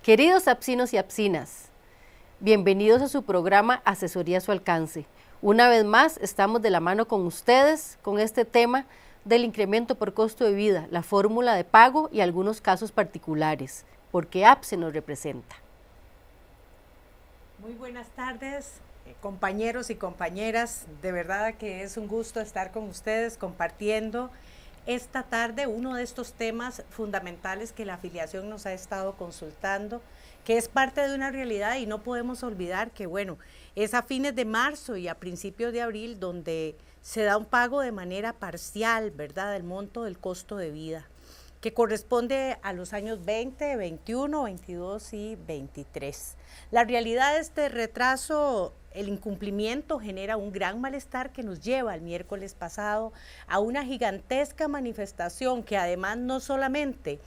Queridos apsinos y apsinas, bienvenidos a su programa Asesoría a su alcance. Una vez más estamos de la mano con ustedes con este tema del incremento por costo de vida, la fórmula de pago y algunos casos particulares, porque APSE nos representa. Muy buenas tardes, compañeros y compañeras. De verdad que es un gusto estar con ustedes compartiendo esta tarde uno de estos temas fundamentales que la afiliación nos ha estado consultando, que es parte de una realidad y no podemos olvidar que, bueno, es a fines de marzo y a principios de abril donde se da un pago de manera parcial, ¿verdad?, del monto del costo de vida, que corresponde a los años 20, 21, 22 y 23. La realidad de este retraso, el incumplimiento genera un gran malestar que nos lleva el miércoles pasado a una gigantesca manifestación que además no solamente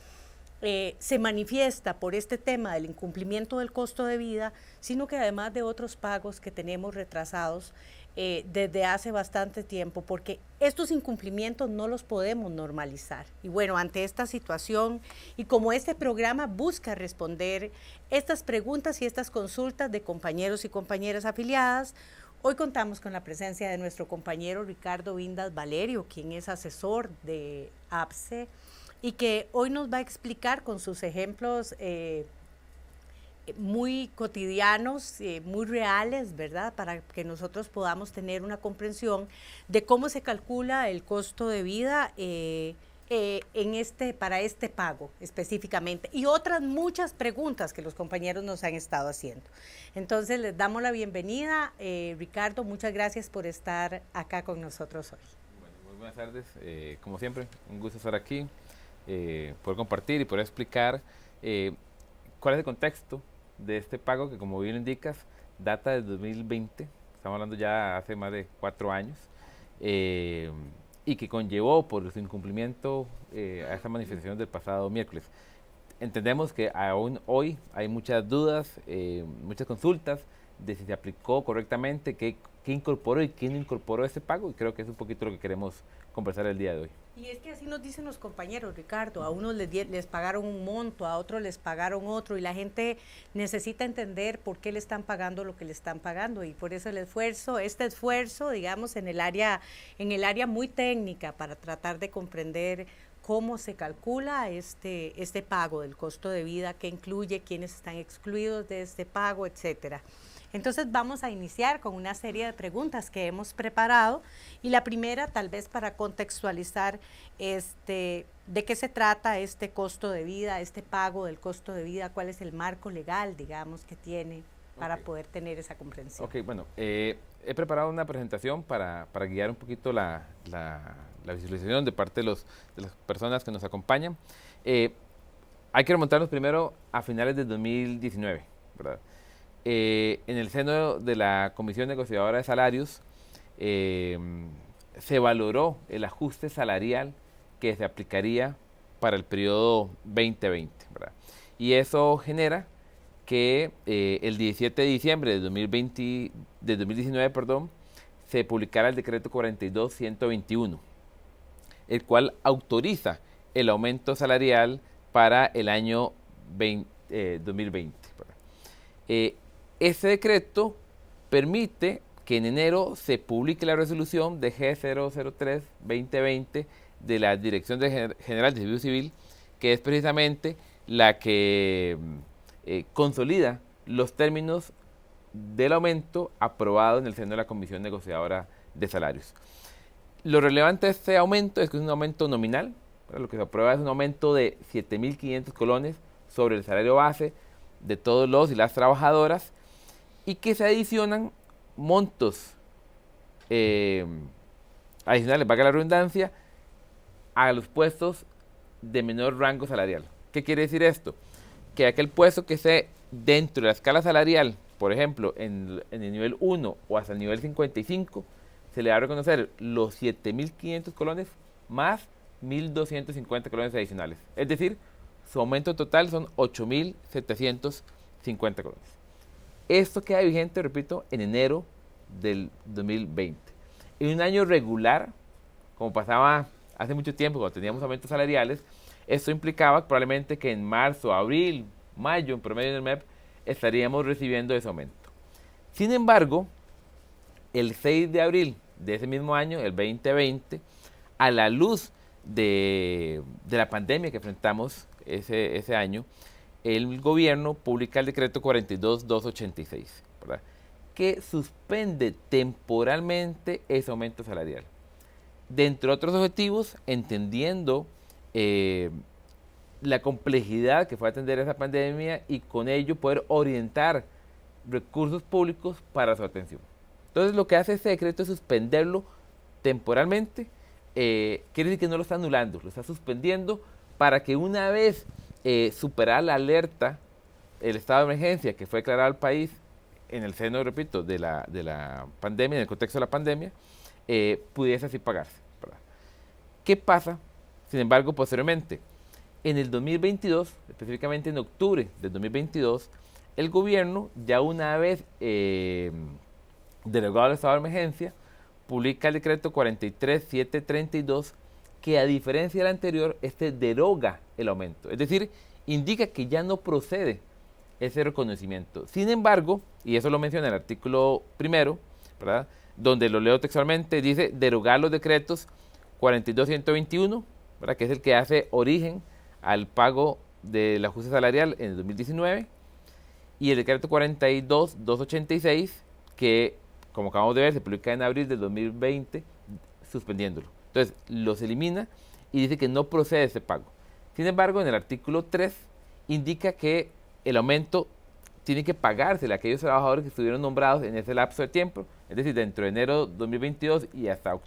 se manifiesta por este tema del incumplimiento del costo de vida, sino que además de otros pagos que tenemos retrasados desde hace bastante tiempo, porque estos incumplimientos no los podemos normalizar. Y bueno, ante esta situación, y como este programa busca responder estas preguntas y estas consultas de compañeros y compañeras afiliadas, hoy contamos con la presencia de nuestro compañero Ricardo Vindas Valerio, quien es asesor de APSE, y que hoy nos va a explicar con sus ejemplos muy cotidianos, muy reales, ¿verdad?, para que nosotros podamos tener una comprensión de cómo se calcula el costo de vida para este pago específicamente, y otras muchas preguntas que los compañeros nos han estado haciendo. Entonces les damos la bienvenida. Ricardo, muchas gracias por estar acá con nosotros hoy. Bueno, muy buenas tardes, como siempre, un gusto estar aquí, poder compartir y poder explicar cuál es el contexto de este pago que, como bien indicas, data del 2020, estamos hablando ya hace más de 4 años, y que conllevó por su incumplimiento a esta manifestación del pasado miércoles. Entendemos que aún hoy hay muchas dudas, muchas consultas de si se aplicó correctamente, qué incorporó y quién no incorporó ese pago, y creo que es un poquito lo que queremos conversar el día de hoy. Y es que así nos dicen los compañeros, Ricardo, a unos les pagaron un monto, a otros les pagaron otro, y la gente necesita entender por qué le están pagando lo que le están pagando, y por eso este esfuerzo, digamos, en el área muy técnica para tratar de comprender cómo se calcula este pago del costo de vida, qué incluye, quiénes están excluidos de este pago, etcétera. Entonces vamos a iniciar con una serie de preguntas que hemos preparado, y la primera, tal vez para contextualizar de qué se trata este costo de vida, este pago del costo de vida, cuál es el marco legal, digamos, que tiene para poder tener esa comprensión. Ok, bueno, he preparado una presentación para guiar un poquito la visualización de parte de las personas que nos acompañan. Hay que remontarnos primero a finales de 2019, ¿verdad? En el seno de la Comisión Negociadora de Salarios se valoró el ajuste salarial que se aplicaría para el periodo 2020, ¿verdad? Y eso genera que el 17 de diciembre de 2019, se publicara el decreto 42-121, el cual autoriza el aumento salarial para el año 2020, ¿verdad? Ese decreto permite que en enero se publique la resolución de G003-2020 de la Dirección General de Servicio Civil, que es precisamente la que consolida los términos del aumento aprobado en el seno de la Comisión Negociadora de Salarios. Lo relevante de este aumento es que es un aumento nominal, ¿verdad? Lo que se aprueba es un aumento de 7.500 colones sobre el salario base de todos los y las trabajadoras, y que se adicionan montos adicionales, valga la redundancia, a los puestos de menor rango salarial. ¿Qué quiere decir esto? Que aquel puesto que esté dentro de la escala salarial, por ejemplo, en el nivel 1 o hasta el nivel 55, se le va a reconocer los 7.500 colones más 1.250 colones adicionales. Es decir, su aumento total son 8.750 colones. Esto queda vigente, repito, en enero del 2020. En un año regular, como pasaba hace mucho tiempo cuando teníamos aumentos salariales, esto implicaba probablemente que en marzo, abril, mayo en promedio en el MEP, estaríamos recibiendo ese aumento. Sin embargo, el 6 de abril de ese mismo año, el 2020, a la luz de la pandemia que enfrentamos ese año, el gobierno publica el decreto 42.286, ¿verdad?, que suspende temporalmente ese aumento salarial. De entre otros objetivos, entendiendo la complejidad que fue atender esa pandemia y con ello poder orientar recursos públicos para su atención. Entonces lo que hace este decreto es suspenderlo temporalmente, quiere decir que no lo está anulando, lo está suspendiendo para que una vez superada la alerta, el estado de emergencia que fue declarado al país en el seno, repito, de la pandemia, en el contexto de la pandemia, pudiese así pagarse, ¿verdad? ¿Qué pasa, sin embargo, posteriormente? En el 2022, específicamente en octubre del 2022, el gobierno, ya una vez derogado el estado de emergencia, publica el decreto 43.732, que a diferencia del anterior, deroga el aumento. Es decir, indica que ya no procede ese reconocimiento. Sin embargo, y eso lo menciona el artículo primero, ¿verdad?, donde lo leo textualmente, dice derogar los decretos 42.121, ¿verdad?, que es el que hace origen al pago del ajuste salarial en el 2019, y el decreto 42.286, que, como acabamos de ver, se publica en abril del 2020, suspendiéndolo. Entonces, los elimina y dice que no procede ese pago. Sin embargo, en el artículo 3 indica que el aumento tiene que pagársele a aquellos trabajadores que estuvieron nombrados en ese lapso de tiempo, es decir, dentro de enero 2022 y hasta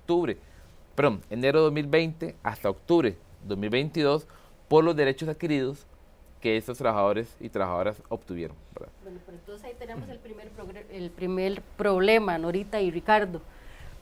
enero 2020 hasta octubre 2022, por los derechos adquiridos que estos trabajadores y trabajadoras obtuvieron, ¿verdad? Bueno, pero entonces ahí tenemos el primer problema, Norita y Ricardo,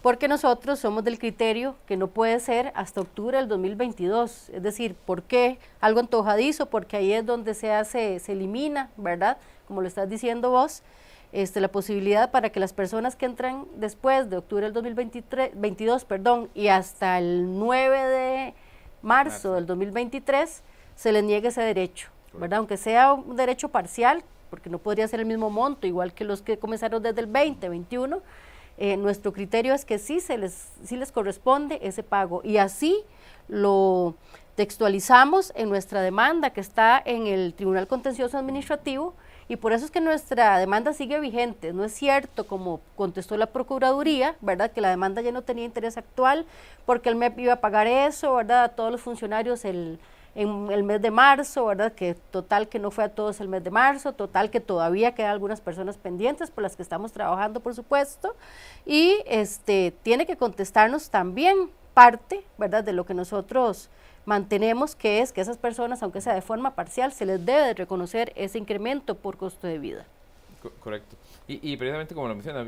porque nosotros somos del criterio que no puede ser hasta octubre del 2022, es decir, ¿por qué? Algo antojadizo, porque ahí es donde se elimina, ¿verdad?, como lo estás diciendo vos, la posibilidad para que las personas que entran después de octubre del 2022, y hasta el 9 de marzo del 2023, se les niegue ese derecho, ¿verdad?, aunque sea un derecho parcial, porque no podría ser el mismo monto, igual que los que comenzaron desde el 2021, nuestro criterio es que sí les corresponde ese pago, y así lo textualizamos en nuestra demanda que está en el Tribunal Contencioso Administrativo, y por eso es que nuestra demanda sigue vigente. No es cierto, como contestó la Procuraduría, ¿verdad?, que la demanda ya no tenía interés actual porque el MEP iba a pagar eso, ¿verdad?, a todos los funcionarios en el mes de marzo, ¿verdad?, que total que no fue a todos el mes de marzo, total que todavía quedan algunas personas pendientes por las que estamos trabajando, por supuesto, y tiene que contestarnos también parte, ¿verdad?, de lo que nosotros mantenemos, que es que esas personas, aunque sea de forma parcial, se les debe de reconocer ese incremento por costo de vida. Correcto. Y precisamente como lo menciona,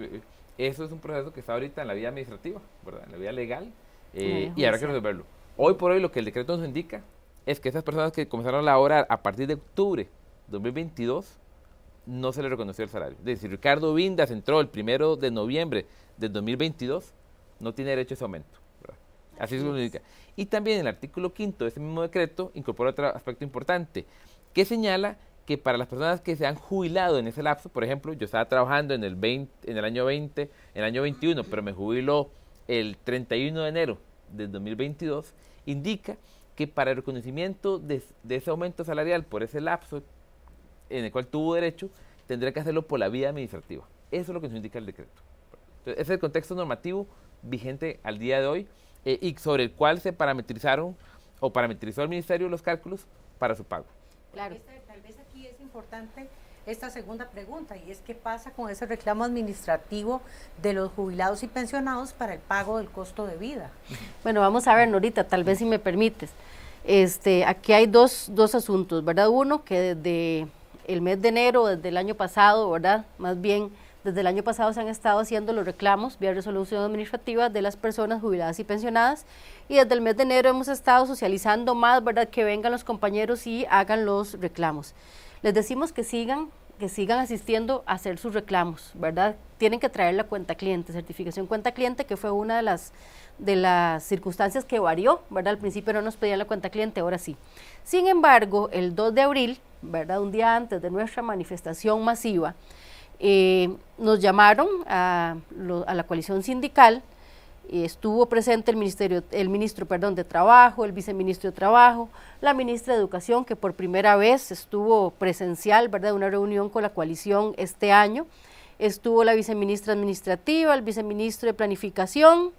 eso es un proceso que está ahorita en la vía administrativa, ¿verdad?, en la vía legal, y habrá que resolverlo. Hoy por hoy lo que el decreto nos indica es que esas personas que comenzaron a laborar a partir de octubre 2022, no se les reconoció el salario. Es decir, si Ricardo Vindas entró el 1 de noviembre del 2022, no tiene derecho a ese aumento, ¿verdad? Así se lo indica. Y también el artículo 5 de ese mismo decreto incorpora otro aspecto importante, que señala que para las personas que se han jubilado en ese lapso, por ejemplo, yo estaba trabajando en el año 20, en el año 21, pero me jubiló el 31 de enero del 2022, indica que para el reconocimiento de ese aumento salarial por ese lapso en el cual tuvo derecho, tendrá que hacerlo por la vía administrativa. Eso es lo que nos indica el decreto. Entonces, ese es el contexto normativo vigente al día de hoy, y sobre el cual se parametrizó el Ministerio los cálculos para su pago. Claro. Tal vez aquí es importante esta segunda pregunta, y es qué pasa con ese reclamo administrativo de los jubilados y pensionados para el pago del costo de vida. Bueno, vamos a ver, Norita, tal vez si me permites. Aquí hay dos asuntos, ¿verdad? Uno, que desde el mes de enero, desde el año pasado, ¿verdad?, más bien desde el año pasado se han estado haciendo los reclamos vía resolución administrativa de las personas jubiladas y pensionadas, y desde el mes de enero hemos estado socializando más, ¿verdad?, que vengan los compañeros y hagan los reclamos. Les decimos que sigan que sigan asistiendo a hacer sus reclamos, ¿verdad? Tienen que traer la cuenta cliente, certificación cuenta cliente, que fue una de las circunstancias que varió, ¿verdad? Al principio no nos pedían la cuenta cliente, ahora sí. Sin embargo, el 2 de abril, ¿verdad? Un día antes de nuestra manifestación masiva, nos llamaron a la coalición sindical. Estuvo presente el ministro de Trabajo, el viceministro de Trabajo, la ministra de Educación, que por primera vez estuvo presencial, ¿verdad?, una reunión con la coalición este año. Estuvo la viceministra administrativa, el viceministro de Planificación,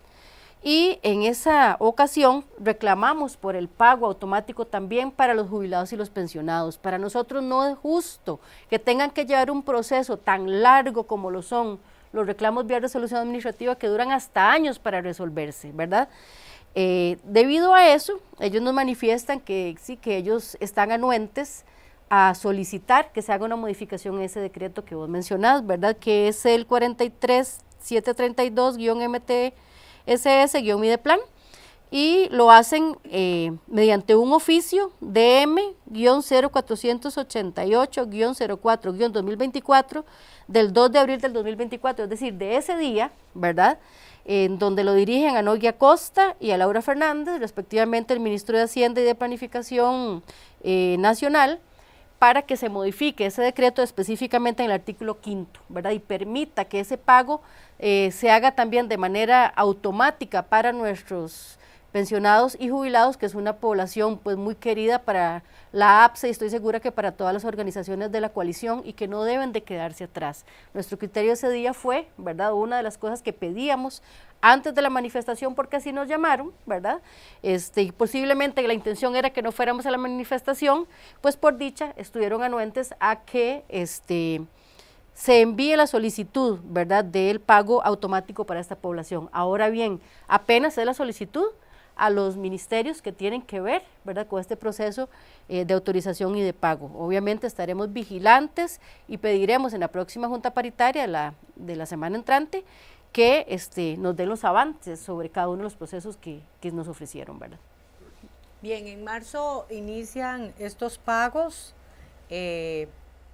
y en esa ocasión reclamamos por el pago automático también para los jubilados y los pensionados. Para nosotros no es justo que tengan que llevar un proceso tan largo como lo son los reclamos vía resolución administrativa, que duran hasta años para resolverse, ¿verdad? Debido a eso, ellos nos manifiestan que sí, que ellos están anuentes a solicitar que se haga una modificación en ese decreto que vos mencionás, ¿verdad?, que es el 43732-MTSS-Mideplan, y lo hacen mediante un oficio DM-0488-04-2024 del 2 de abril del 2024, es decir, de ese día, ¿verdad?, en donde lo dirigen a Noguia Costa y a Laura Fernández, respectivamente el ministro de Hacienda y de Planificación Nacional, para que se modifique ese decreto específicamente en el artículo 5º, ¿verdad?, y permita que ese pago se haga también de manera automática para nuestros pensionados y jubilados, que es una población pues muy querida para la APSE, y estoy segura que para todas las organizaciones de la coalición, y que no deben de quedarse atrás. Nuestro criterio ese día fue, ¿verdad?, una de las cosas que pedíamos antes de la manifestación, porque así nos llamaron, ¿verdad? Y posiblemente la intención era que no fuéramos a la manifestación, pues por dicha estuvieron anuentes a que se envíe la solicitud, ¿verdad?, del pago automático para esta población. Ahora bien, apenas es la solicitud a los ministerios que tienen que ver, ¿verdad?, con este proceso de autorización y de pago. Obviamente estaremos vigilantes y pediremos en la próxima Junta Paritaria de la semana entrante que nos den los avances sobre cada uno de los procesos que nos ofrecieron, ¿verdad? Bien, en marzo inician estos pagos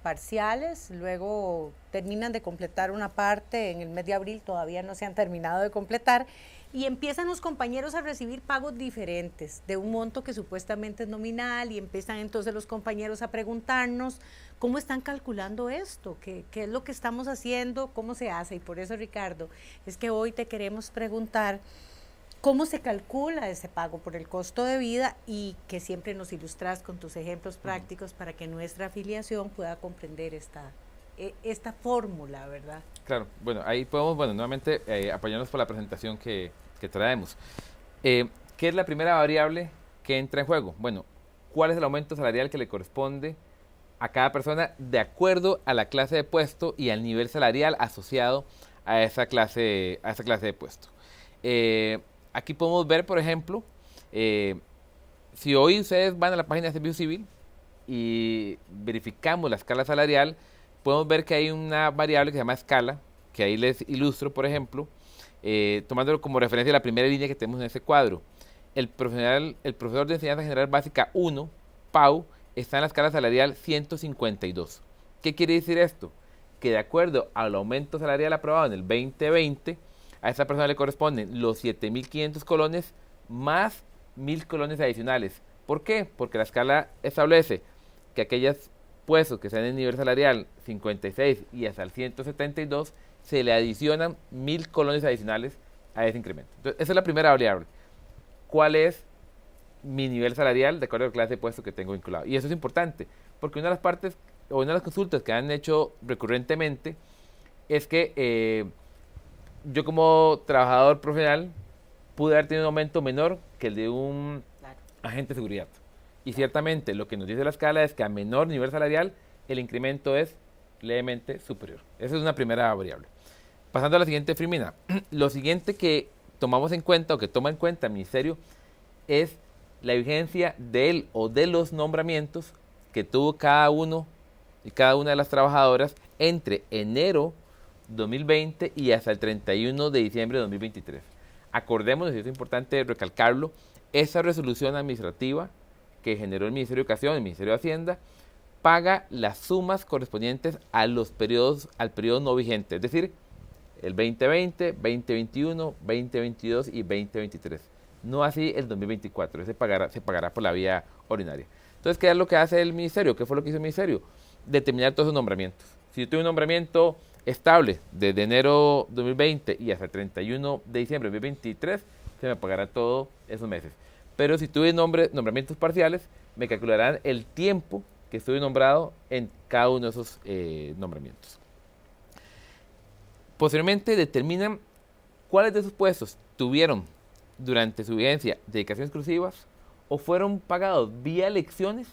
parciales, luego terminan de completar una parte en el mes de abril, todavía no se han terminado de completar, y empiezan los compañeros a recibir pagos diferentes de un monto que supuestamente es nominal, y empiezan entonces los compañeros a preguntarnos cómo están calculando esto, qué es lo que estamos haciendo, cómo se hace. Y por eso, Ricardo, es que hoy te queremos preguntar cómo se calcula ese pago por el costo de vida, y que siempre nos ilustras con tus ejemplos prácticos para que nuestra afiliación pueda comprender esta fórmula, ¿verdad? Claro, bueno, ahí podemos, nuevamente apoyarnos por la presentación que traemos. ¿Qué es la primera variable que entra en juego? Bueno, ¿cuál es el aumento salarial que le corresponde a cada persona de acuerdo a la clase de puesto y al nivel salarial asociado a esa clase de puesto? Aquí podemos ver, por ejemplo, si hoy ustedes van a la página de Servicio Civil y verificamos la escala salarial, podemos ver que hay una variable que se llama escala, que ahí les ilustro, por ejemplo, tomándolo como referencia a la primera línea que tenemos en ese cuadro. El profesor de Enseñanza General Básica 1, PAU, está en la escala salarial 152. ¿Qué quiere decir esto? Que de acuerdo al aumento salarial aprobado en el 2020, a esa persona le corresponden los 7.500 colones más 1.000 colones adicionales. ¿Por qué? Porque la escala establece que aquellos puestos que están en el nivel salarial 56 y hasta el 172 se le adicionan 1.000 colones adicionales a ese incremento. Entonces, esa es la primera variable. ¿Cuál es mi nivel salarial de acuerdo a la clase de puesto que tengo vinculado? Y eso es importante, porque una de las partes o una de las consultas que han hecho recurrentemente es que yo como trabajador profesional pude haber tenido un aumento menor que el de un agente de seguridad. Y ciertamente lo que nos dice la escala es que a menor nivel salarial el incremento es levemente superior. Esa es una primera variable. Pasando a la siguiente, Firmina, lo siguiente que tomamos en cuenta o que toma en cuenta el Ministerio es la vigencia del o de los nombramientos que tuvo cada uno y cada una de las trabajadoras entre enero 2020 y hasta el 31 de diciembre de 2023. Acordémonos, y es importante recalcarlo, esa resolución administrativa que generó el Ministerio de Educación, el Ministerio de Hacienda, paga las sumas correspondientes a los periodos, al periodo no vigente, es decir, el 2020, 2021, 2022 y 2023. No así el 2024, ese se pagará por la vía ordinaria. Entonces, ¿qué es lo que hace el ministerio? ¿Qué fue lo que hizo el ministerio? Determinar todos esos nombramientos. Si yo tuve un nombramiento estable desde enero 2020 y hasta el 31 de diciembre de 2023, se me pagará todos esos meses. Pero si tuve nombramientos parciales, me calcularán el tiempo que estuve nombrado en cada uno de esos nombramientos. Posteriormente determinan cuáles de esos puestos tuvieron durante su vigencia dedicaciones exclusivas o fueron pagados vía elecciones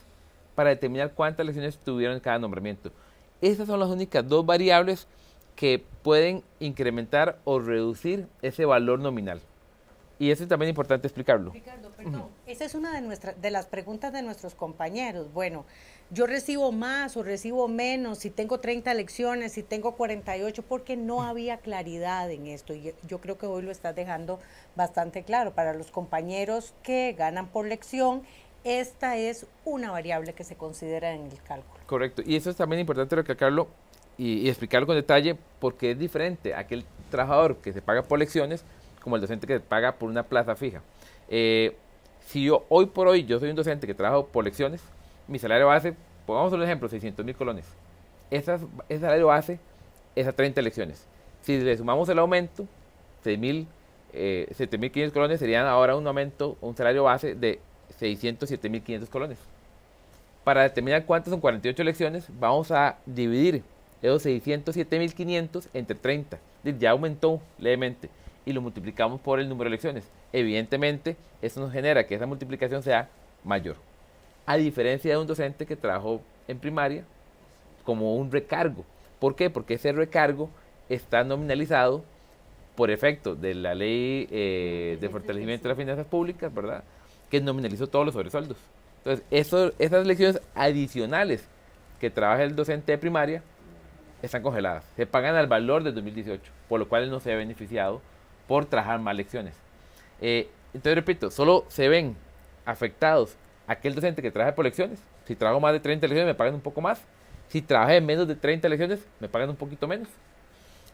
para determinar cuántas elecciones tuvieron en cada nombramiento. Esas son las únicas dos variables que pueden incrementar o reducir ese valor nominal. Y eso es también importante explicarlo. Ricardo, perdón, esa es una de las preguntas de nuestros compañeros. Bueno, yo recibo más o recibo menos, si tengo 30 elecciones, si tengo 48, porque no había claridad en esto. Y yo creo que hoy lo estás dejando bastante claro. Para los compañeros que ganan por elección, esta es una variable que se considera en el cálculo. Correcto, y eso es también importante recalcarlo y explicarlo con detalle, porque es diferente aquel trabajador que se paga por elecciones como el docente que se paga por una plaza fija. Si yo hoy por hoy yo soy un docente que trabajo por elecciones, mi salario base, pongamos un ejemplo, 600,000 colones. Ese salario base es a 30 elecciones. Si le sumamos el aumento, 7,500 colones serían ahora un aumento, un salario base de 607,500 colones. Para determinar cuántas son 48 elecciones, vamos a dividir esos 607,500 entre 30. Ya aumentó levemente y lo multiplicamos por el número de elecciones. Evidentemente, eso nos genera que esa multiplicación sea mayor. A diferencia de un docente que trabajó en primaria como un recargo. ¿Por qué? Porque ese recargo está nominalizado por efecto de la ley de fortalecimiento de las finanzas públicas, ¿verdad? Que nominalizó todos los sobresueldos. Entonces, esas lecciones adicionales que trabaja el docente de primaria están congeladas. Se pagan al valor del 2018, por lo cual él no se ha beneficiado por trabajar más lecciones. Entonces, repito, solo se ven afectados aquel docente que trabaja por lecciones. Si trabajo más de 30 lecciones, me pagan un poco más. Si trabajé menos de 30 lecciones, me pagan un poquito menos.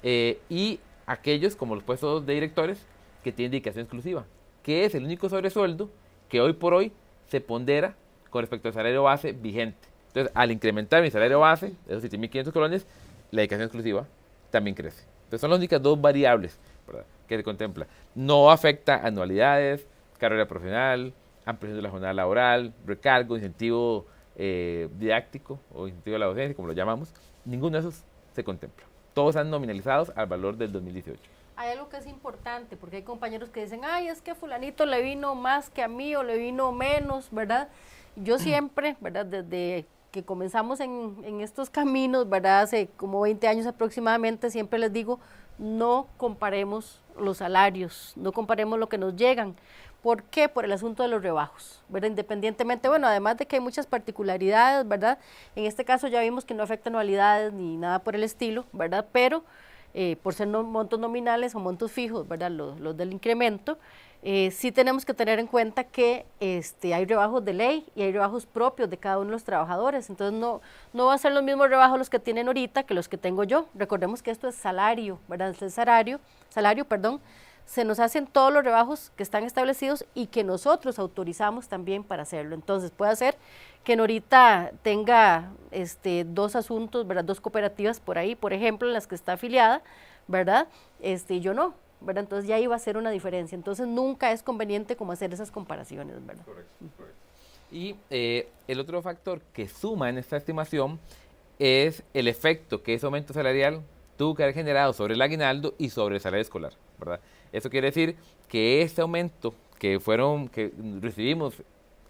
Y aquellos, como los puestos de directores, que tienen dedicación exclusiva, que es el único sobresueldo que hoy por hoy se pondera con respecto al salario base vigente. Entonces, al incrementar mi salario base, de esos 7,500 colones, la dedicación exclusiva también crece. Entonces, son las únicas dos variables, ¿verdad?, que se contempla. No afecta anualidades, carrera profesional, ampliación de la jornada laboral, recargo, incentivo didáctico o incentivo a la docencia, como lo llamamos. Ninguno de esos se contempla. Todos están nominalizados al valor del 2018. Hay algo que es importante, porque hay compañeros que dicen, ay, es que fulanito le vino más que a mí o le vino menos, ¿verdad? Yo siempre, ¿verdad?, desde que comenzamos en estos caminos, ¿verdad?, hace como 20 años aproximadamente, siempre les digo, no comparemos los salarios, no comparemos lo que nos llegan. ¿Por qué? Por el asunto de los rebajos, ¿verdad? Independientemente, bueno, además de que hay muchas particularidades, ¿verdad? En este caso ya vimos que no afecta anualidades ni nada por el estilo, ¿verdad? Pero por ser montos nominales o montos fijos, ¿verdad?, los del incremento, sí tenemos que tener en cuenta que hay rebajos de ley y hay rebajos propios de cada uno de los trabajadores. Entonces no va a ser los mismos rebajos los que tienen ahorita que los que tengo yo. Recordemos que esto es salario, ¿verdad? El salario, se nos hacen todos los rebajos que están establecidos y que nosotros autorizamos también para hacerlo. Entonces puede ser que Norita tenga dos asuntos, ¿verdad?, dos cooperativas por ahí, por ejemplo, en las que está afiliada, ¿verdad? Yo no, ¿verdad? Entonces ya ahí va a ser una diferencia. Entonces nunca es conveniente como hacer esas comparaciones, ¿verdad? Correcto, correcto. Y el otro factor que suma en esta estimación es el efecto que ese aumento salarial tuvo que haber generado sobre el aguinaldo y sobre el salario escolar, ¿verdad? Eso quiere decir que este aumento que recibimos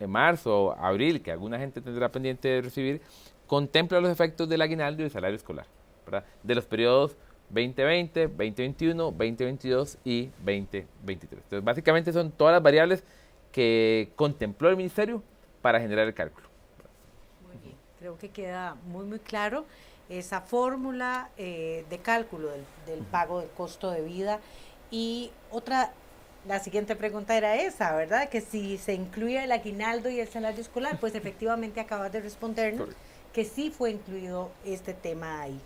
en marzo, abril, que alguna gente tendrá pendiente de recibir, contempla los efectos del aguinaldo y del salario escolar, ¿verdad?, de los periodos 2020, 2021, 2022 y 2023. Entonces, básicamente son todas las variables que contempló el ministerio para generar el cálculo. Muy bien, creo que queda muy, muy claro esa fórmula de cálculo del pago del costo de vida. Y la siguiente pregunta era esa, ¿verdad?, que si se incluye el aguinaldo y el salario escolar, pues efectivamente acabas de respondernos que sí fue incluido este tema ahí.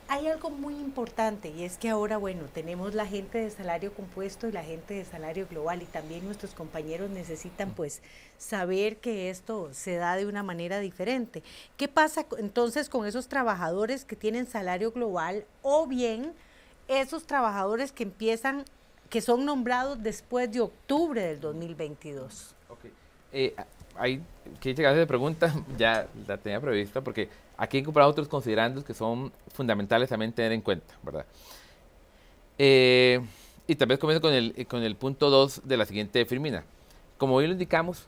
Hay algo muy importante y es que ahora, bueno, tenemos la gente de salario compuesto y la gente de salario global y también nuestros compañeros necesitan pues saber que esto se da de una manera diferente. ¿Qué pasa entonces con esos trabajadores que tienen salario global o bien esos trabajadores que empiezan, que son nombrados después de octubre del 2022? Okay. Hay que llegar a esa pregunta, ya la tenía prevista, porque aquí he comprado otros considerandos que son fundamentales también tener en cuenta, ¿verdad? Y tal vez comienzo con el punto 2 de la siguiente firmina. Como bien lo indicamos,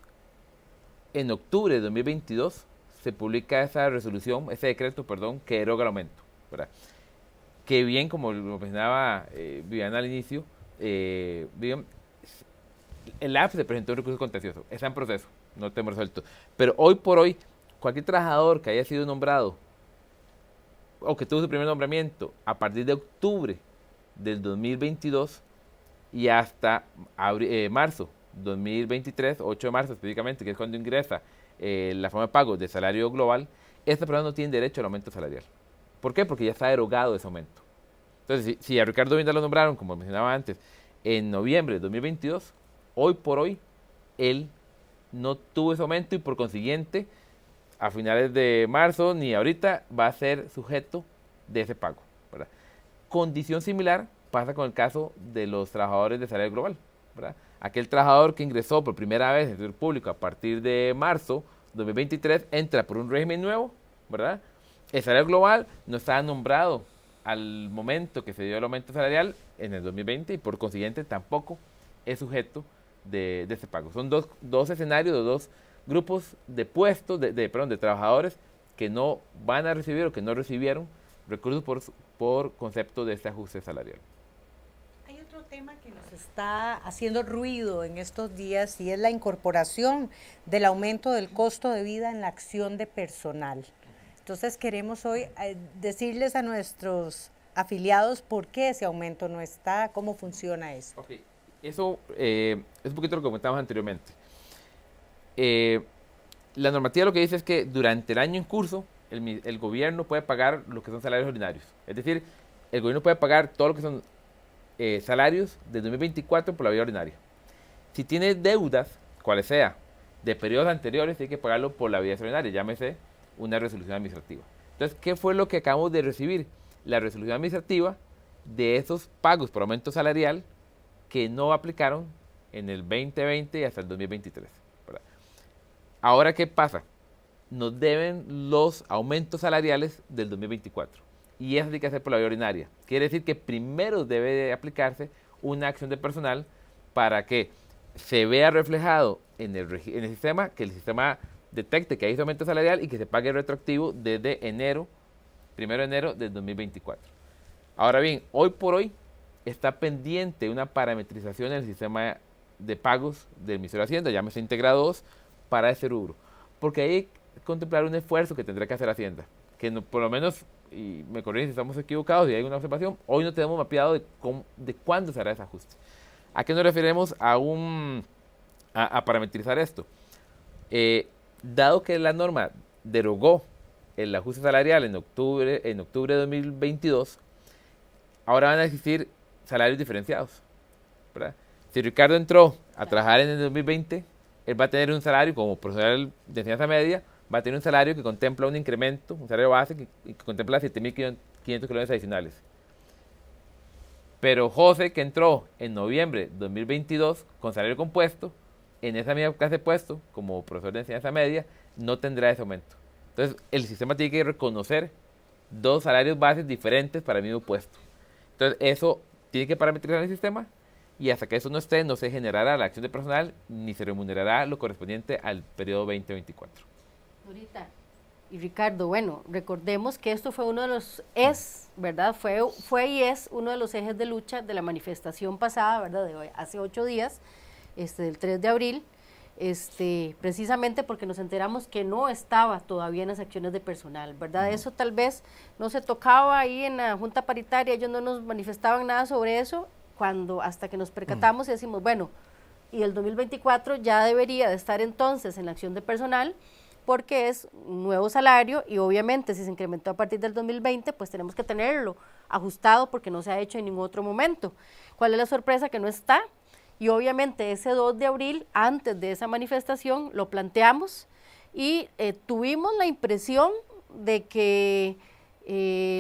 en octubre de 2022 se publica esa resolución, ese decreto, perdón, que deroga el aumento, ¿verdad? Que bien, como lo mencionaba Viviana al inicio, bien, el AF se presentó un recurso contencioso, está en proceso, no tenemos resuelto. Pero hoy por hoy, cualquier trabajador que haya sido nombrado o que tuvo su primer nombramiento a partir de octubre del 2022 y hasta marzo 2023, 8 de marzo específicamente, que es cuando ingresa la forma de pago de salario global, esta persona no tiene derecho al aumento salarial. ¿Por qué? Porque ya está derogado ese aumento. Entonces, si a Ricardo Vinda lo nombraron, como mencionaba antes, en noviembre de 2022, hoy por hoy, él no tuvo ese aumento y por consiguiente, a finales de marzo ni ahorita va a ser sujeto de ese pago, ¿verdad? Condición similar pasa con el caso de los trabajadores de salario global, ¿verdad? Aquel trabajador que ingresó por primera vez en el sector público a partir de marzo 2023 entra por un régimen nuevo, ¿verdad? El salario global no estaba nombrado al momento que se dio el aumento salarial en el 2020 y por consiguiente tampoco es sujeto de ese pago. Son dos escenarios, dos grupos de puestos, de trabajadores que no van a recibir o que no recibieron recursos por concepto de este ajuste salarial. Hay otro tema que nos está haciendo ruido en estos días y es la incorporación del aumento del costo de vida en la acción de personal. Entonces queremos hoy decirles a nuestros afiliados por qué ese aumento no está, cómo funciona eso. Okay. Eso es un poquito lo que comentábamos anteriormente. La normativa lo que dice es que durante el año en curso el gobierno puede pagar lo que son salarios ordinarios. Es decir, el gobierno puede pagar todo lo que son salarios de 2024 por la vía ordinaria. Si tiene deudas, cuales sea, de periodos anteriores, tiene que pagarlo por la vía extraordinaria, llámese una resolución administrativa. Entonces, ¿qué fue lo que acabamos de recibir? La resolución administrativa de esos pagos por aumento salarial que no aplicaron en el 2020 y hasta el 2023. ¿Verdad? Ahora, ¿qué pasa? Nos deben los aumentos salariales del 2024 y eso tiene que hacer por la vía ordinaria. Quiere decir que primero debe de aplicarse una acción de personal para que se vea reflejado en el sistema, que el sistema detecte que hay ese aumento salarial y que se pague retroactivo desde enero, 1 de enero del 2024. Ahora bien, hoy por hoy está pendiente una parametrización en el sistema de pagos del Ministerio de Hacienda, llámese Integrado 2, para ese rubro. Porque hay que contemplar un esfuerzo que tendrá que hacer Hacienda, que no, por lo menos, y me corrigen si estamos equivocados y hay una observación, hoy no tenemos mapeado de cuándo se hará ese ajuste. ¿A qué nos referimos a parametrizar esto? Dado que la norma derogó el ajuste salarial en octubre de 2022, ahora van a existir salarios diferenciados, ¿verdad? Si Ricardo entró a trabajar en el 2020, él va a tener un salario como profesional de enseñanza media, va a tener un salario que contempla un incremento, un salario base que contempla 7.500 colones adicionales. Pero José, que entró en noviembre de 2022 con salario compuesto, en esa misma clase de puesto, como profesor de enseñanza media, no tendrá ese aumento. Entonces, el sistema tiene que reconocer dos salarios bases diferentes para el mismo puesto. Entonces, eso tiene que parametrizar el sistema y hasta que eso no esté, no se generará la acción de personal ni se remunerará lo correspondiente al periodo 2024. Ahorita. Y Ricardo, bueno, recordemos que esto fue uno de los, ¿verdad? Fue y es uno de los ejes de lucha de la manifestación pasada, ¿verdad? De hoy, hace 8 días, del 3 de abril, precisamente porque nos enteramos que no estaba todavía en las acciones de personal, ¿verdad? Eso tal vez no se tocaba ahí en la Junta Paritaria, ellos no nos manifestaban nada sobre eso, hasta que nos percatamos y decimos, bueno, y el 2024 ya debería de estar entonces en la acción de personal, porque es un nuevo salario y obviamente si se incrementó a partir del 2020, pues tenemos que tenerlo ajustado porque no se ha hecho en ningún otro momento. ¿Cuál es la sorpresa? Que no está. Y obviamente ese 2 de abril, antes de esa manifestación, lo planteamos y tuvimos la impresión de que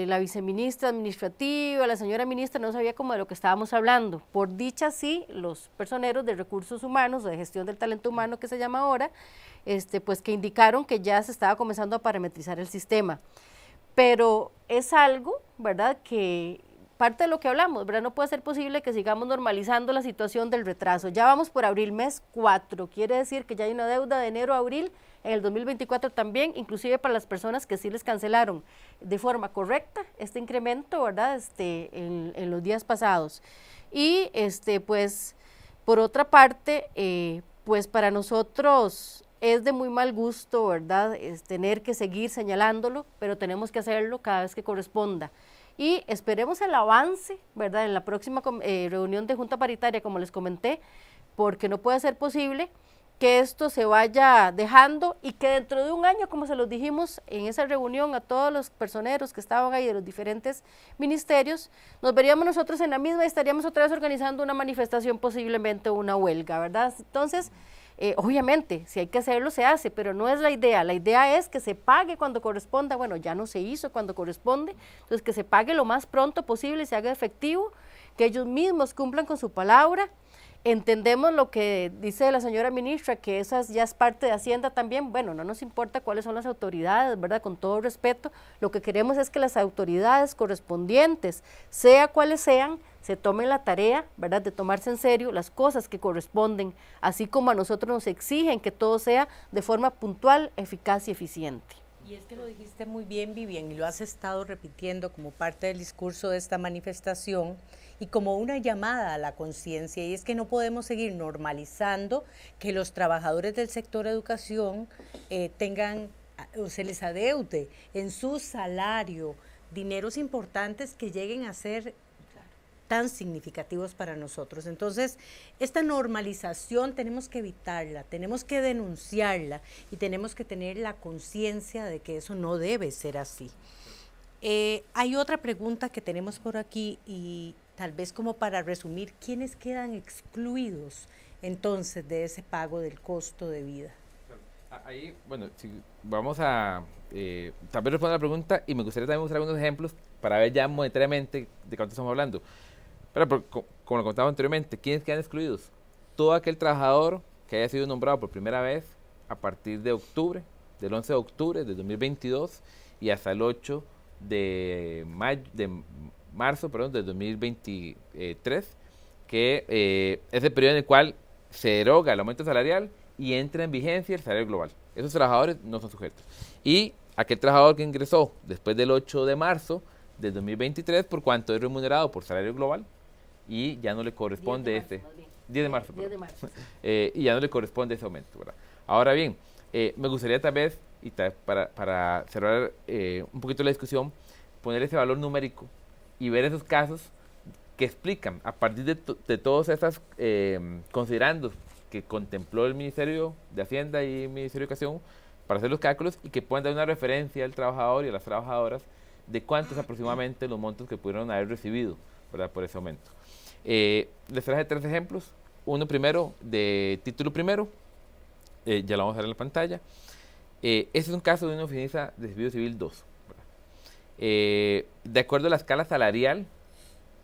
la viceministra administrativa, la señora ministra, no sabía como de lo que estábamos hablando. Por dicha, sí, los personeros de recursos humanos, de gestión del talento humano que se llama ahora, pues que indicaron que ya se estaba comenzando a parametrizar el sistema. Pero es algo, ¿verdad?, que parte de lo que hablamos, ¿verdad? No puede ser posible que sigamos normalizando la situación del retraso. Ya vamos por abril, mes 4, quiere decir que ya hay una deuda de enero a abril, en el 2024 también, inclusive para las personas que sí les cancelaron de forma correcta este incremento, ¿verdad?, en los días pasados. Y pues por otra parte, pues para nosotros es de muy mal gusto, ¿verdad?, tener que seguir señalándolo, pero tenemos que hacerlo cada vez que corresponda. Y esperemos el avance, ¿verdad?, en la próxima reunión de Junta Paritaria, como les comenté, porque no puede ser posible que esto se vaya dejando y que dentro de un año, como se los dijimos en esa reunión a todos los personeros que estaban ahí de los diferentes ministerios, nos veríamos nosotros en la misma y estaríamos otra vez organizando una manifestación, posiblemente una huelga, ¿verdad? Entonces, obviamente, si hay que hacerlo, se hace, pero no es la idea es que se pague cuando corresponda, bueno, ya no se hizo cuando corresponde, entonces que se pague lo más pronto posible, se haga efectivo, que ellos mismos cumplan con su palabra. Entendemos lo que dice la señora ministra, que esas ya es parte de Hacienda también. Bueno, no nos importa cuáles son las autoridades, ¿verdad? Con todo respeto, lo que queremos es que las autoridades correspondientes, sea cuales sean, se tomen la tarea, ¿verdad?, de tomarse en serio las cosas que corresponden, así como a nosotros nos exigen que todo sea de forma puntual, eficaz y eficiente. Y es que lo dijiste muy bien, Vivian, y lo has estado repitiendo como parte del discurso de esta manifestación y como una llamada a la conciencia, y es que no podemos seguir normalizando que los trabajadores del sector educación tengan o se les adeude en su salario dineros importantes que lleguen a ser tan significativos para nosotros. Entonces, esta normalización tenemos que evitarla, tenemos que denunciarla y tenemos que tener la conciencia de que eso no debe ser así. Hay otra pregunta que tenemos por aquí y tal vez como para resumir, ¿quiénes quedan excluidos entonces de ese pago del costo de vida? Ahí, bueno, si vamos a tal vez responder la pregunta y me gustaría también mostrar algunos ejemplos para ver ya monetariamente de cuánto estamos hablando. Pero como lo contaba anteriormente, ¿quiénes quedan excluidos? Todo aquel trabajador que haya sido nombrado por primera vez a partir de octubre, del 11 de octubre de 2022 y hasta el 8 de marzo de 2023, que es el periodo en el cual se deroga el aumento salarial y entra en vigencia el salario global. Esos trabajadores no son sujetos. Y aquel trabajador que ingresó después del 8 de marzo de 2023, por cuanto es remunerado por salario global, y ya no le corresponde 10 de marzo, y ya no le corresponde ese aumento, ¿verdad? Ahora bien, me gustaría tal vez, y para cerrar un poquito la discusión, poner ese valor numérico y ver esos casos que explican, a partir de todos esos considerandos que contempló el Ministerio de Hacienda y el Ministerio de Educación para hacer los cálculos y que puedan dar una referencia al trabajador y a las trabajadoras de cuántos aproximadamente los montos que pudieron haber recibido, ¿verdad?, por ese aumento. Les traje 3 ejemplos. Uno primero de título primero, ya lo vamos a ver en la pantalla. Este es un caso de una oficina de servicio civil 2. De acuerdo a la escala salarial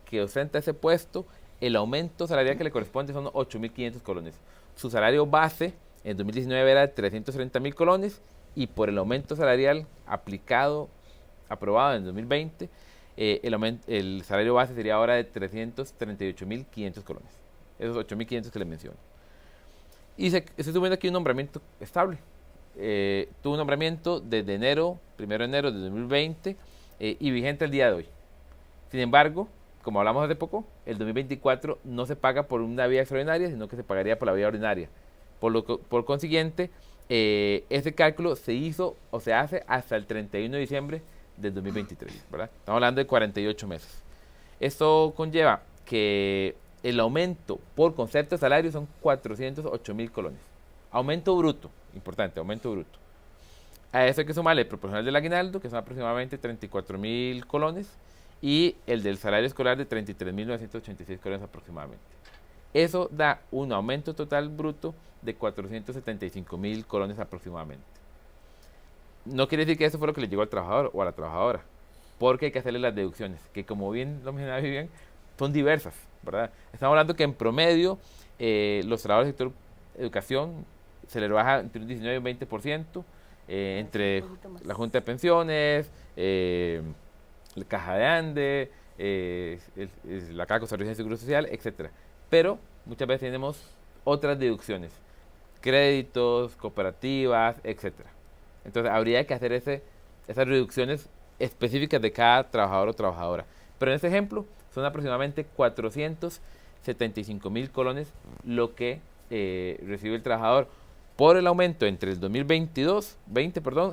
que ostenta ese puesto, el aumento salarial que le corresponde son 8.500 colones. Su salario base en 2019 era de 330.000 colones y por el aumento salarial aprobado en 2020, el salario base sería ahora de 338.500 colones. Esos 8.500 que les menciono. Y estoy subiendo aquí un nombramiento estable. Tuvo un nombramiento desde enero, 1 de enero de 2020 y vigente el día de hoy. Sin embargo, como hablamos hace poco, el 2024 no se paga por una vía extraordinaria, sino que se pagaría por la vía ordinaria. Por consiguiente, ese cálculo se hizo o se hace hasta el 31 de diciembre del 2023, ¿verdad? Estamos hablando de 48 meses. Esto conlleva que el aumento por concepto de salario son 408.000 colones. Aumento bruto, importante, aumento bruto. A eso hay que sumarle el proporcional del aguinaldo, que son aproximadamente 34.000 colones, y el del salario escolar de 33.986 colones aproximadamente. Eso da un aumento total bruto de 475.000 colones aproximadamente. No quiere decir que eso fue lo que le llegó al trabajador o a la trabajadora, porque hay que hacerle las deducciones, que como bien lo mencionaba Vivian, son diversas, ¿verdad? Estamos hablando que en promedio los trabajadores del sector educación se les baja entre un 19 y un 20%, entre la Junta de Pensiones, la Caja de Ande, la Caja de Costarricense de Seguro Social, etc. Pero muchas veces tenemos otras deducciones, créditos, cooperativas, etc. Entonces habría que hacer esas reducciones específicas de cada trabajador o trabajadora. Pero en este ejemplo son aproximadamente 475.000 colones lo que recibe el trabajador por el aumento entre el 2020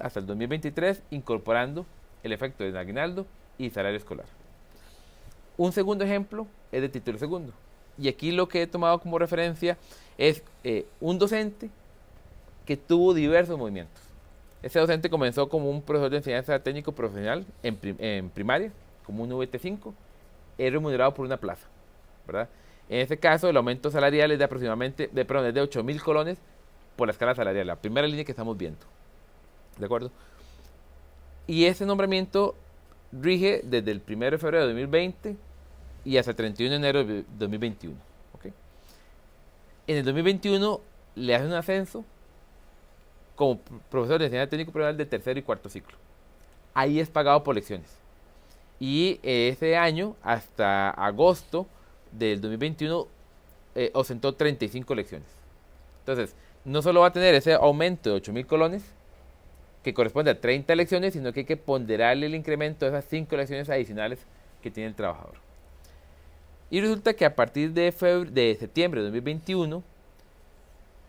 hasta el 2023, incorporando el efecto del aguinaldo y salario escolar. Un segundo ejemplo es de título segundo. Y aquí lo que he tomado como referencia es un docente que tuvo diversos movimientos. Ese docente comenzó como un profesor de enseñanza técnico profesional en primaria, como un VT5, es remunerado por una plaza, ¿verdad? En este caso, el aumento salarial es de aproximadamente, es de 8.000 colones por la escala salarial, la primera línea que estamos viendo, ¿de acuerdo? Y ese nombramiento rige desde el 1 de febrero de 2020 y hasta el 31 de enero de 2021, ¿okay? En el 2021 le hacen un ascenso como profesor de enseñanza técnico profesional de tercero y cuarto ciclo. Ahí es pagado por lecciones. Y ese año, hasta agosto del 2021, ostentó 35 lecciones. Entonces, no solo va a tener ese aumento de 8.000 colones, que corresponde a 30 lecciones, sino que hay que ponderarle el incremento de esas 5 lecciones adicionales que tiene el trabajador. Y resulta que a partir de septiembre de 2021,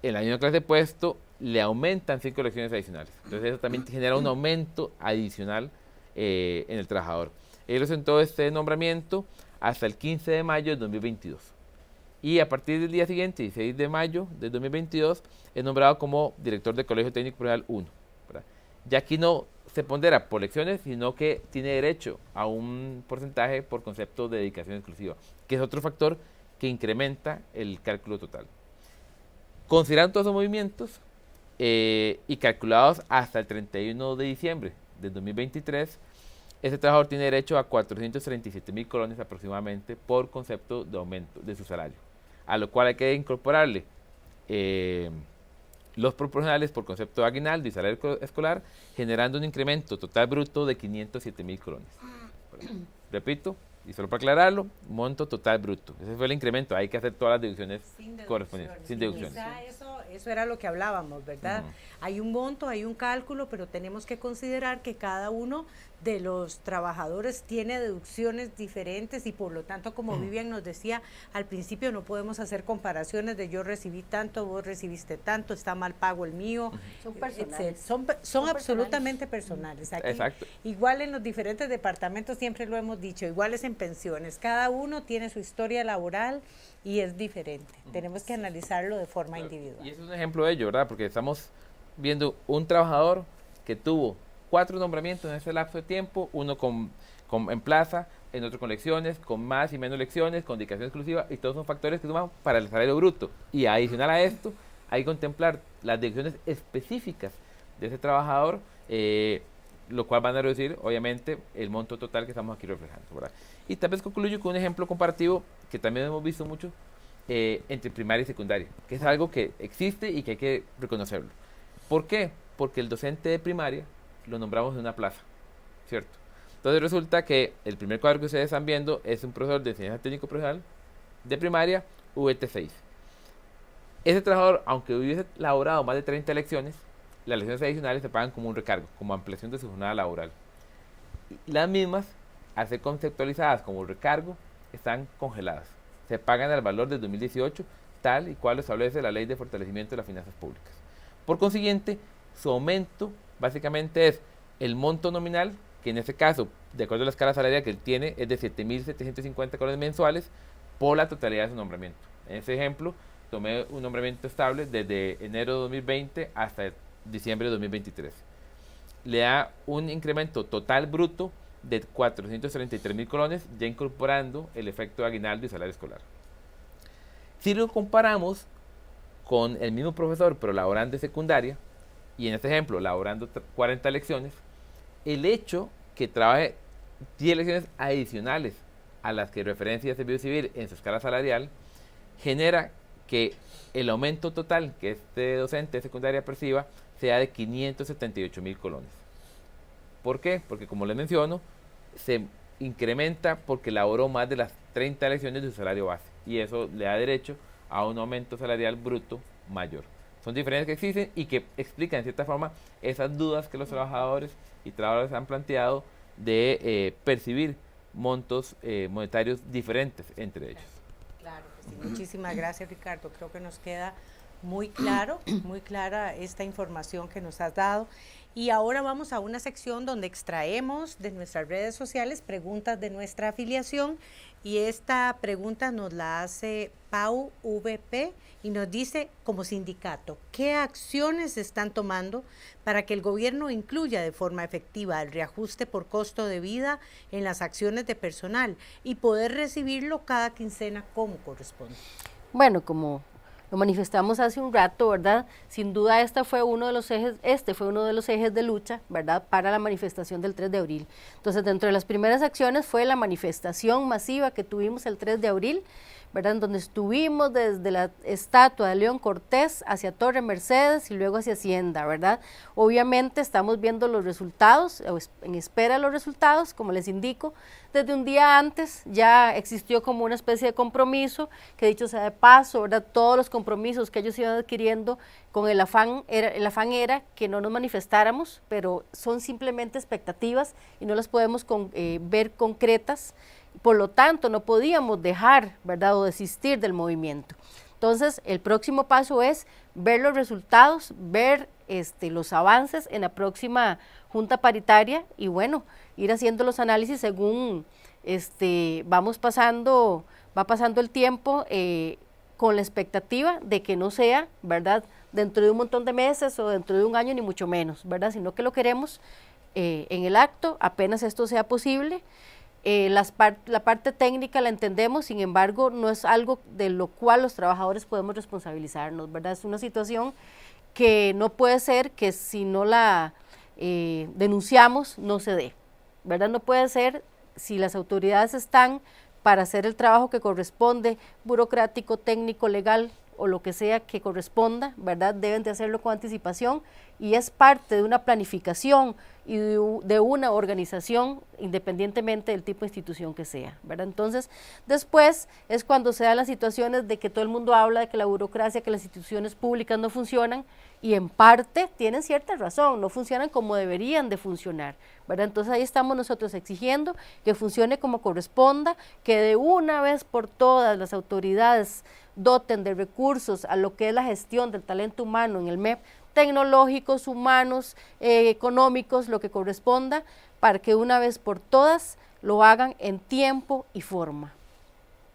el año de clase de puesto, le aumentan 5 lecciones adicionales. Entonces eso también genera un aumento adicional en el trabajador. Él ostentó este nombramiento hasta el 15 de mayo de 2022. Y a partir del día siguiente, 16 de mayo de 2022, es nombrado como director del Colegio Técnico Profesional 1. ¿Verdad? Ya aquí no se pondera por lecciones, sino que tiene derecho a un porcentaje por concepto de dedicación exclusiva, que es otro factor que incrementa el cálculo total. Considerando todos esos movimientos y calculados hasta el 31 de diciembre del 2023, este trabajador tiene derecho a 437.000 colones aproximadamente por concepto de aumento de su salario, a lo cual hay que incorporarle los proporcionales por concepto de aguinaldo y salario escolar, generando un incremento total bruto de 507.000 colones. Repito, y solo para aclararlo, monto total bruto. Ese fue el incremento, hay que hacer todas las deducciones correspondientes, sin deducciones. Eso era lo que hablábamos, ¿verdad? Hay un monto, hay un cálculo, pero tenemos que considerar que cada uno de los trabajadores tiene deducciones diferentes y por lo tanto, como Vivian nos decía, al principio no podemos hacer comparaciones de yo recibí tanto, vos recibiste tanto, está mal pago el mío. Son personales. Son absolutamente personales. Aquí, exacto. Igual en los diferentes departamentos, siempre lo hemos dicho, iguales en pensiones. Cada uno tiene su historia laboral y es diferente. Tenemos que analizarlo de forma individual. Y ese es un ejemplo de ello, ¿verdad? Porque estamos viendo un trabajador que tuvo 4 nombramientos en ese lapso de tiempo, uno en plaza, en otro con lecciones, con más y menos lecciones, con dedicación exclusiva, y todos son factores que suman para el salario bruto. Y adicional a esto, hay que contemplar las deducciones específicas de ese trabajador, lo cual van a reducir, obviamente, el monto total que estamos aquí reflejando, ¿verdad? Y tal vez concluyo con un ejemplo comparativo que también hemos visto mucho entre primaria y secundaria, que es algo que existe y que hay que reconocerlo. ¿Por qué? Porque el docente de primaria lo nombramos en una plaza, ¿cierto? Entonces resulta que el primer cuadro que ustedes están viendo es un profesor de enseñanza técnico profesional de primaria, VT6. Ese trabajador, aunque hubiese laborado más de 30 lecciones, las lecciones adicionales se pagan como un recargo, como ampliación de su jornada laboral. Y las mismas, al ser conceptualizadas como recargo, están congeladas. Se pagan al valor del 2018, tal y cual lo establece la Ley de Fortalecimiento de las Finanzas Públicas. Por consiguiente, su aumento básicamente es el monto nominal, que en este caso, de acuerdo a la escala salarial que él tiene, es de 7.750 colones mensuales por la totalidad de su nombramiento. En este ejemplo, tomé un nombramiento estable desde enero de 2020 hasta diciembre de 2023. le da un incremento total bruto de 433.000 colones, ya incorporando el efecto de aguinaldo y salario escolar. Si lo comparamos con el mismo profesor, pero laborando en secundaria, y en este ejemplo, laborando 40 lecciones, el hecho que trabaje 10 lecciones adicionales a las que referencia el Servicio Civil en su escala salarial, genera que el aumento total que este docente de secundaria perciba sea de 578.000 colones. ¿Por qué? Porque, como les menciono, se incrementa porque laboró más de las 30 lecciones de su salario base, y eso le da derecho a un aumento salarial bruto mayor. Son diferencias que existen y que explican en cierta forma esas dudas que los trabajadores y trabajadoras han planteado de percibir montos monetarios diferentes entre ellos. Claro que sí. Muchísimas gracias, Ricardo. Creo que nos queda muy claro, muy clara esta información que nos has dado. Y ahora vamos a una sección donde extraemos de nuestras redes sociales preguntas de nuestra afiliación, y esta pregunta nos la hace Pau VP y nos dice: como sindicato, ¿qué acciones se están tomando para que el gobierno incluya de forma efectiva el reajuste por costo de vida en las acciones de personal y poder recibirlo cada quincena como corresponde? Bueno, como lo manifestamos hace un rato, ¿verdad? Sin duda este fue uno de los ejes de lucha, ¿verdad?, para la manifestación del 3 de abril. Entonces, dentro de las primeras acciones fue la manifestación masiva que tuvimos el 3 de abril, ¿verdad?, en donde estuvimos desde la estatua de León Cortés hacia Torre Mercedes y luego hacia Hacienda, ¿verdad? Obviamente estamos viendo los resultados, o en espera de los resultados, como les indico. Desde un día antes ya existió como una especie de compromiso, que dicho sea de paso, ¿verdad?, todos los compromisos que ellos iban adquiriendo con el afán era que no nos manifestáramos, pero son simplemente expectativas y no las podemos ver concretas. Por lo tanto, no podíamos dejar, ¿verdad?, o desistir del movimiento. Entonces, el próximo paso es ver los resultados, ver los avances en la próxima Junta Paritaria y, bueno, ir haciendo los análisis según va pasando el tiempo, con la expectativa de que no sea, ¿verdad?, dentro de un montón de meses o dentro de un año, ni mucho menos, ¿verdad?, sino que lo queremos en el acto, apenas esto sea posible. La parte técnica la entendemos, sin embargo, no es algo de lo cual los trabajadores podemos responsabilizarnos, ¿verdad? Es una situación que no puede ser que si no la denunciamos no se dé, ¿verdad? No puede ser, si las autoridades están para hacer el trabajo que corresponde, burocrático, técnico, legal o lo que sea que corresponda, ¿verdad? Deben de hacerlo con anticipación y es parte de una planificación y de una organización, independientemente del tipo de institución que sea, ¿verdad? Entonces, después es cuando se dan las situaciones de que todo el mundo habla de que la burocracia, que las instituciones públicas no funcionan, y en parte tienen cierta razón, no funcionan como deberían de funcionar, ¿verdad? Entonces ahí estamos nosotros exigiendo que funcione como corresponda, que de una vez por todas las autoridades doten de recursos a lo que es la gestión del talento humano en el MEP, tecnológicos, humanos, económicos, lo que corresponda, para que una vez por todas lo hagan en tiempo y forma.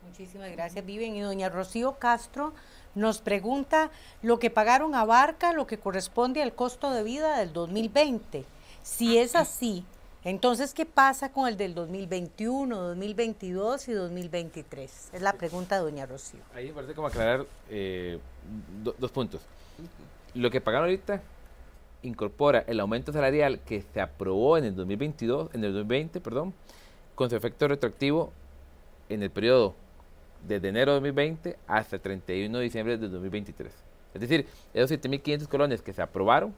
Muchísimas gracias, Vivian. Y doña Rocío Castro nos pregunta: ¿lo que pagaron abarca lo que corresponde al costo de vida del 2020? Si es así, entonces, ¿qué pasa con el del 2021, 2022 y 2023? Es la pregunta de doña Rocío. Ahí me parece como aclarar dos puntos. Lo que pagaron ahorita incorpora el aumento salarial que se aprobó en el 2020, con su efecto retroactivo en el periodo desde enero de 2020 hasta el 31 de diciembre de 2023. Es decir, esos 7.500 colones que se aprobaron,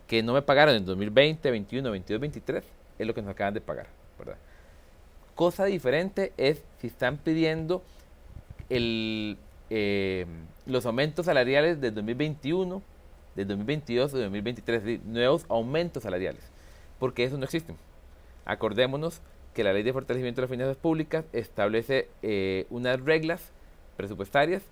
que no me pagaron en 2020, 21, 22, 23, es lo que nos acaban de pagar, ¿verdad? Cosa diferente es si están pidiendo los aumentos salariales del 2021, del 2022 y del 2023, es decir, nuevos aumentos salariales, porque esos no existen. Acordémonos que la Ley de Fortalecimiento de las Finanzas Públicas establece unas reglas presupuestarias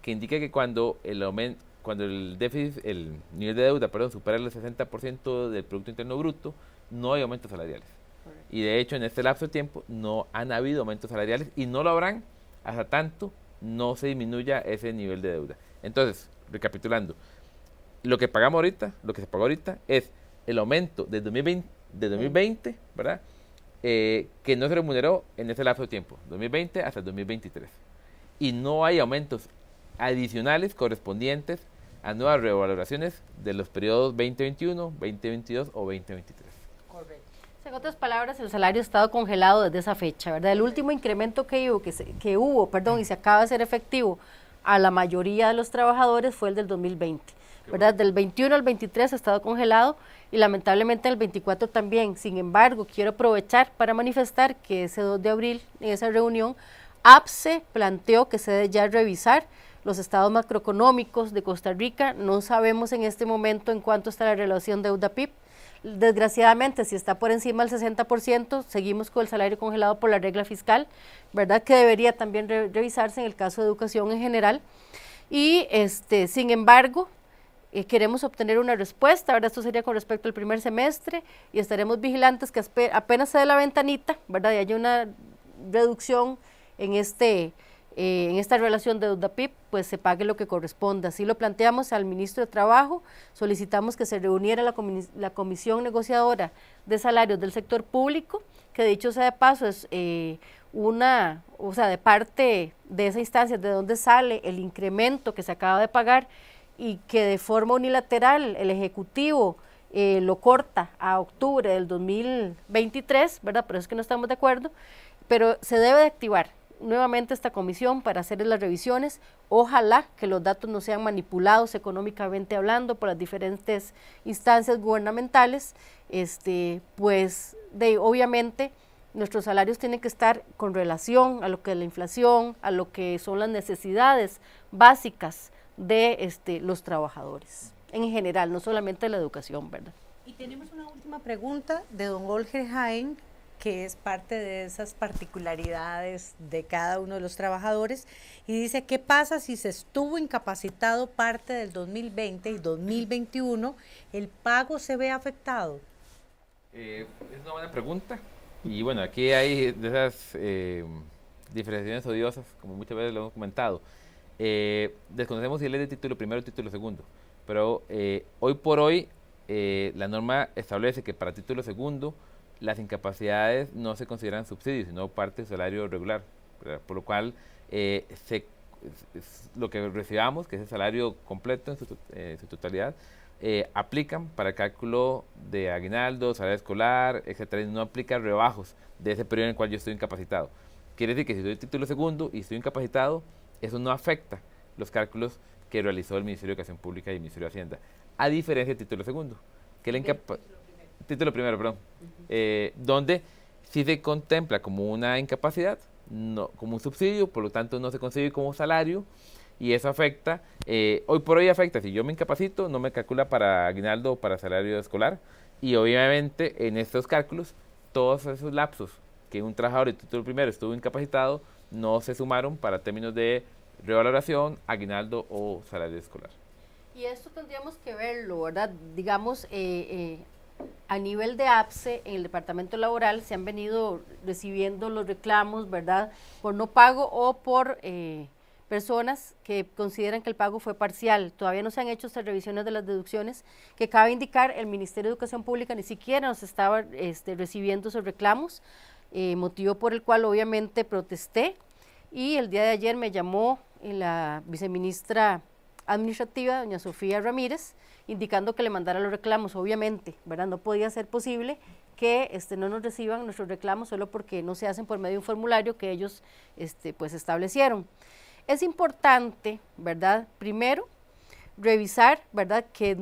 que indican que cuando el déficit, el nivel de deuda, supera el 60% del Producto Interno Bruto, no hay aumentos salariales. Correcto. Y de hecho, en este lapso de tiempo no han habido aumentos salariales y no lo habrán hasta tanto no se disminuya ese nivel de deuda. Entonces, recapitulando, lo que se pagó ahorita es el aumento de 2020, ¿verdad? Que no se remuneró en ese lapso de tiempo, 2020 hasta 2023. Y no hay aumentos adicionales correspondientes a nuevas revaloraciones de los periodos 2021, 2022 o 2023. Correcto. En otras palabras, el salario ha estado congelado desde esa fecha, ¿verdad? El último incremento que hubo, y se acaba de hacer efectivo a la mayoría de los trabajadores fue el del 2020, ¿verdad? Del 21 al 23 ha estado congelado y lamentablemente el 24 también. Sin embargo, quiero aprovechar para manifestar que ese 2 de abril, en esa reunión, APSE planteó que se debe ya revisar los estados macroeconómicos de Costa Rica. No sabemos en este momento en cuánto está la relación deuda-PIB. Desgraciadamente, si está por encima del 60%, seguimos con el salario congelado por la regla fiscal, ¿verdad? Que debería también revisarse en el caso de educación en general. Y sin embargo, queremos obtener una respuesta, ¿verdad? Esto sería con respecto al primer semestre y estaremos vigilantes que apenas se dé la ventanita, ¿verdad? Y haya una reducción en esta relación de deuda-PIB, pues se pague lo que corresponda. Así lo planteamos al ministro de Trabajo, solicitamos que se reuniera la comisión negociadora de salarios del sector público, que dicho sea de paso es de parte de esa instancia de donde sale el incremento que se acaba de pagar y que de forma unilateral el Ejecutivo lo corta a octubre del 2023, ¿verdad? Por eso es que no estamos de acuerdo, pero se debe de activar nuevamente esta comisión para hacer las revisiones. Ojalá que los datos no sean manipulados económicamente hablando por las diferentes instancias gubernamentales, pues obviamente nuestros salarios tienen que estar con relación a lo que es la inflación, a lo que son las necesidades básicas de los trabajadores en general, no solamente la educación, ¿verdad? Y tenemos una última pregunta de don Olger Jaén, que es parte de esas particularidades de cada uno de los trabajadores, y dice, ¿qué pasa si se estuvo incapacitado parte del 2020 y 2021? ¿El pago se ve afectado? Es una buena pregunta, y bueno, aquí hay de esas diferenciaciones odiosas, como muchas veces lo hemos comentado. Desconocemos si él es de título primero o título segundo, pero hoy por hoy la norma establece que para título segundo las incapacidades no se consideran subsidios, sino parte del salario regular, ¿verdad? Por lo cual lo que recibamos, que es el salario completo en su totalidad, aplican para el cálculo de aguinaldo, salario escolar, etcétera, y no aplica rebajos de ese periodo en el cual yo estoy incapacitado. Quiere decir que si doy título segundo y estoy incapacitado, eso no afecta los cálculos que realizó el Ministerio de Educación Pública y el Ministerio de Hacienda, a diferencia del título segundo, que título primero, perdón, donde sí se contempla como una incapacidad, no como un subsidio, por lo tanto no se concibe como salario, y eso afecta, hoy por hoy afecta, si yo me incapacito, no me calcula para aguinaldo o para salario escolar, y obviamente en estos cálculos, todos esos lapsos que un trabajador de título primero estuvo incapacitado, no se sumaron para términos de revaloración, aguinaldo o salario escolar. Y esto tendríamos que verlo, ¿verdad? Digamos, a nivel de APSE, en el departamento laboral se han venido recibiendo los reclamos, ¿verdad?, por no pago o por personas que consideran que el pago fue parcial. Todavía no se han hecho estas revisiones de las deducciones, que cabe indicar, el Ministerio de Educación Pública ni siquiera nos estaba recibiendo esos reclamos, motivo por el cual obviamente protesté, y el día de ayer me llamó la viceministra administrativa, doña Sofía Ramírez, indicando que le mandara los reclamos. Obviamente, ¿verdad?, no podía ser posible que no nos reciban nuestros reclamos solo porque no se hacen por medio de un formulario que ellos pues establecieron. Es importante, ¿verdad?, primero revisar, ¿verdad?, que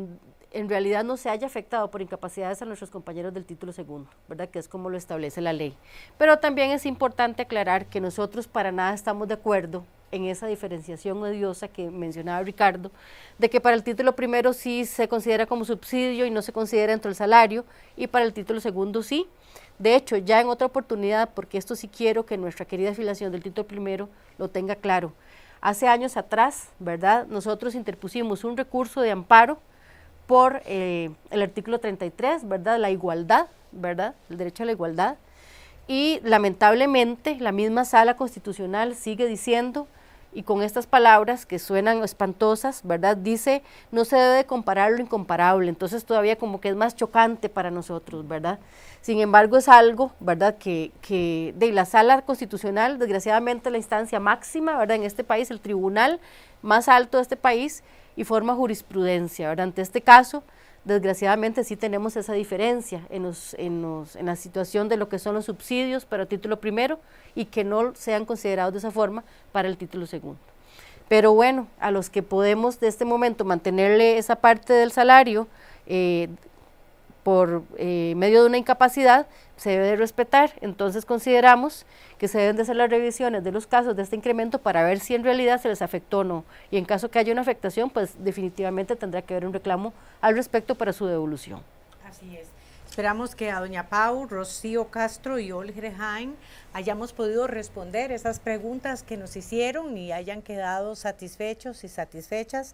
en realidad no se haya afectado por incapacidades a nuestros compañeros del título segundo, ¿verdad?, que es como lo establece la ley. Pero también es importante aclarar que nosotros para nada estamos de acuerdo en esa diferenciación odiosa que mencionaba Ricardo, de que para el título primero sí se considera como subsidio y no se considera dentro del salario, y para el título segundo sí. De hecho, ya en otra oportunidad, porque esto sí quiero que nuestra querida afiliación del título primero lo tenga claro, hace años atrás, ¿verdad?, nosotros interpusimos un recurso de amparo por el artículo 33, ¿verdad?, la igualdad, ¿verdad?, el derecho a la igualdad, y lamentablemente la misma Sala Constitucional sigue diciendo y con estas palabras que suenan espantosas, ¿verdad? Dice, no se debe comparar lo incomparable, entonces todavía como que es más chocante para nosotros, ¿verdad? Sin embargo, es algo, ¿verdad?, que de la Sala Constitucional, desgraciadamente la instancia máxima, ¿verdad?, en este país, el tribunal más alto de este país, y forma jurisprudencia, ¿verdad? Ante este caso, desgraciadamente sí tenemos esa diferencia en la situación de lo que son los subsidios para el título primero y que no sean considerados de esa forma para el título segundo. Pero bueno, a los que podemos de este momento mantenerle esa parte del salario por medio de una incapacidad, se debe de respetar. Entonces consideramos que se deben de hacer las revisiones de los casos de este incremento para ver si en realidad se les afectó o no, y en caso que haya una afectación, pues definitivamente tendrá que haber un reclamo al respecto para su devolución. Así es. Esperamos que a doña Pau, Rocío Castro y Olga Jaén hayamos podido responder esas preguntas que nos hicieron y hayan quedado satisfechos y satisfechas.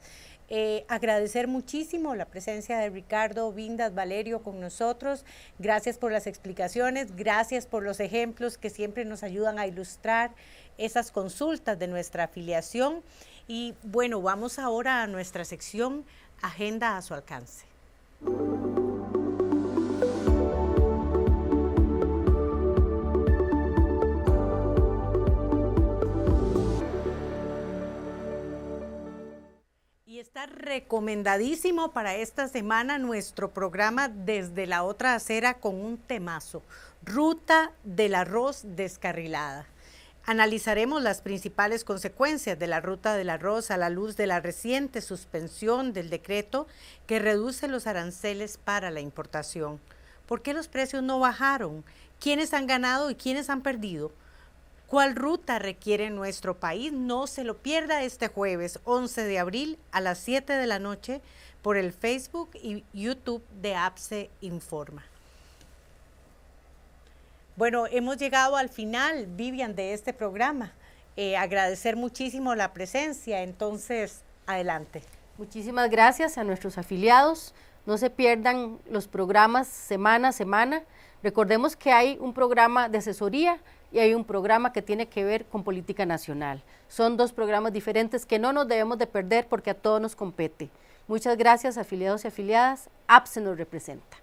Agradecer muchísimo la presencia de Ricardo Vindas Valerio con nosotros. Gracias por las explicaciones, gracias por los ejemplos que siempre nos ayudan a ilustrar esas consultas de nuestra afiliación. Y bueno, vamos ahora a nuestra sección Agenda a su alcance. Está recomendadísimo para esta semana nuestro programa Desde la Otra Acera con un temazo, Ruta del Arroz Descarrilada. Analizaremos las principales consecuencias de la ruta del arroz a la luz de la reciente suspensión del decreto que reduce los aranceles para la importación. ¿Por qué los precios no bajaron? ¿Quiénes han ganado y quiénes han perdido? ¿Cuál ruta requiere nuestro país? No se lo pierda este jueves 11 de abril a las 7 de la noche por el Facebook y YouTube de APSE Informa. Bueno, hemos llegado al final, Vivian, de este programa. Agradecer muchísimo la presencia, entonces, adelante. Muchísimas gracias a nuestros afiliados. No se pierdan los programas semana a semana. Recordemos que hay un programa de asesoría y hay un programa que tiene que ver con política nacional. Son dos programas diferentes que no nos debemos de perder porque a todos nos compete. Muchas gracias, afiliados y afiliadas. APSE nos representa.